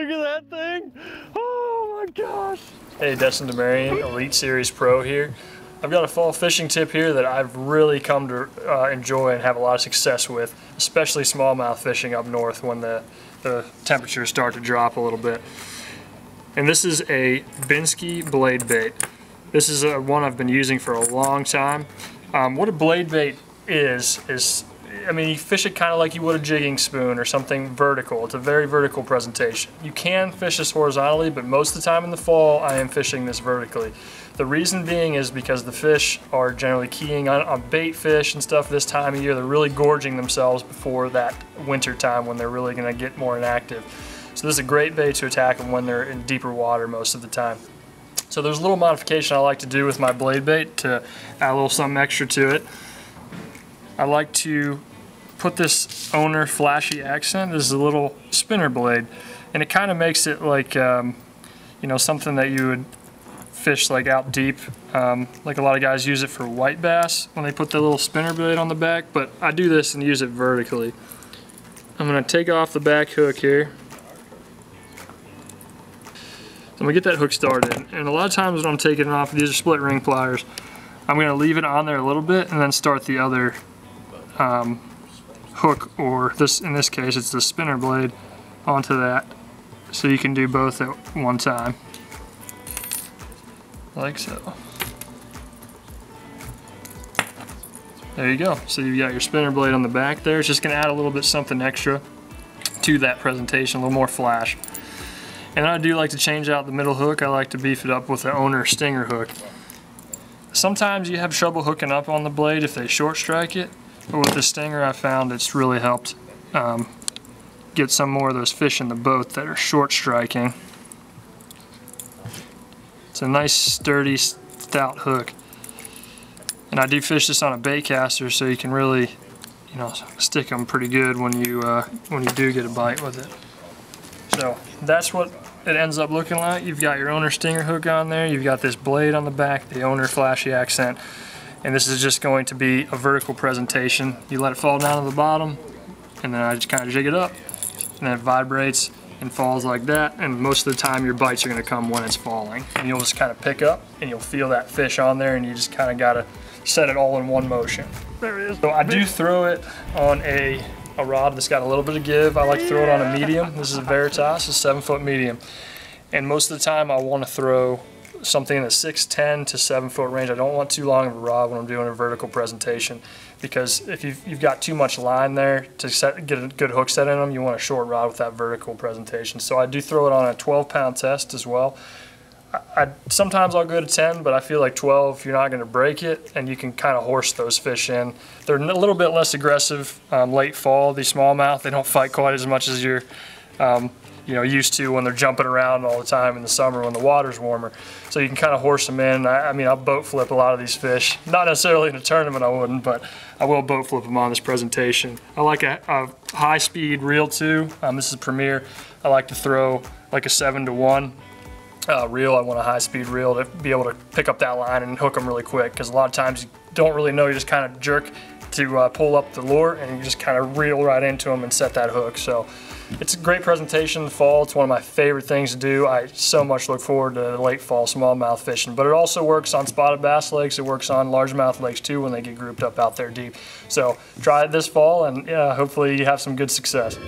Look at that thing. Oh my gosh. Hey, Destin DeMarion, Elite Series Pro here. I've got a fall fishing tip here that I've really come to enjoy and have a lot of success with, especially smallmouth fishing up north when the temperatures start to drop a little bit. And this is a Binsky blade bait. This is one I've been using for a long time. What a blade bait is, I mean, you fish it kind of like you would a jigging spoon or something vertical. It's a very vertical presentation. You can fish this horizontally, but most of the time in the fall, I am fishing this vertically. The reason being is because the fish are generally keying on bait fish and stuff this time of year. They're really gorging themselves before that winter time when they're really gonna get more inactive. So this is a great bait to attack them when they're in deeper water most of the time. So there's a little modification I like to do with my blade bait to add a little something extra to it. I like to put this owner flashy accent. This is a little spinner blade, and it kind of makes it like you know, something that you would fish like out deep. Like a lot of guys use it for white bass when they put the little spinner blade on the back, but I do this and use it vertically. I'm going to take off the back hook here. I'm going to get that hook started, and a lot of times when I'm taking it off, these are split ring pliers, I'm going to leave it on there a little bit and then start the other hook, or this, in this case it's the spinner blade, onto that, so you can do both at one time, like so. There you go. So you've got your spinner blade on the back there. It's just going to add a little bit something extra to that presentation, a little more flash. And I do like to change out the middle hook. I like to beef it up with the owner stinger hook. Sometimes you have trouble hooking up on the blade if they short strike it, but with the stinger I found it's really helped get some more of those fish in the boat that are short striking. It's a nice sturdy stout hook, and I do fish this on a bait caster, so you can really, you know, stick them pretty good when you do get a bite with it. So that's what it ends up looking like. You've got your owner stinger hook on there, you've got this blade on the back, the owner flashy accent, and this is just going to be a vertical presentation. You let it fall down to the bottom, and then I just kind of jig it up, and then it vibrates and falls like that, and most of the time your bites are going to come when it's falling. And you'll just kind of pick up, and you'll feel that fish on there, and you just kind of got to set it all in one motion. There it is. So I do throw it on a rod that's got a little bit of give. I like to throw it on a medium. This is a Veritas, a 7-foot medium. And most of the time I want to throw something in the 6'10" to 7-foot range. I don't want too long of a rod when I'm doing a vertical presentation, because if you've got too much line there to get a good hook set in them, you want a short rod with that vertical presentation. So I do throw it on a 12-pound test as well. Sometimes I'll go to 10, but I feel like 12, you're not going to break it, and you can kind of horse those fish in. They're a little bit less aggressive late fall, these smallmouth. They don't fight quite as much as you're you know, used to when they're jumping around all the time in the summer when the water's warmer. So you can kind of horse them in. I mean, I'll boat flip a lot of these fish. Not necessarily in a tournament I wouldn't, but I will boat flip them on this presentation. I like a high-speed reel too. This is Premier. I like to throw like a 7-to-1. Reel. I want a high-speed reel to be able to pick up that line and hook them really quick, because a lot of times you don't really know, you just kind of jerk to pull up the lure, and you just kind of reel right into them and set that hook. So it's a great presentation in the fall. It's one of my favorite things to do. I so much look forward to late fall smallmouth fishing, but it also works on spotted bass lakes. It works on largemouth lakes too when they get grouped up out there deep. So try it this fall, and hopefully you have some good success.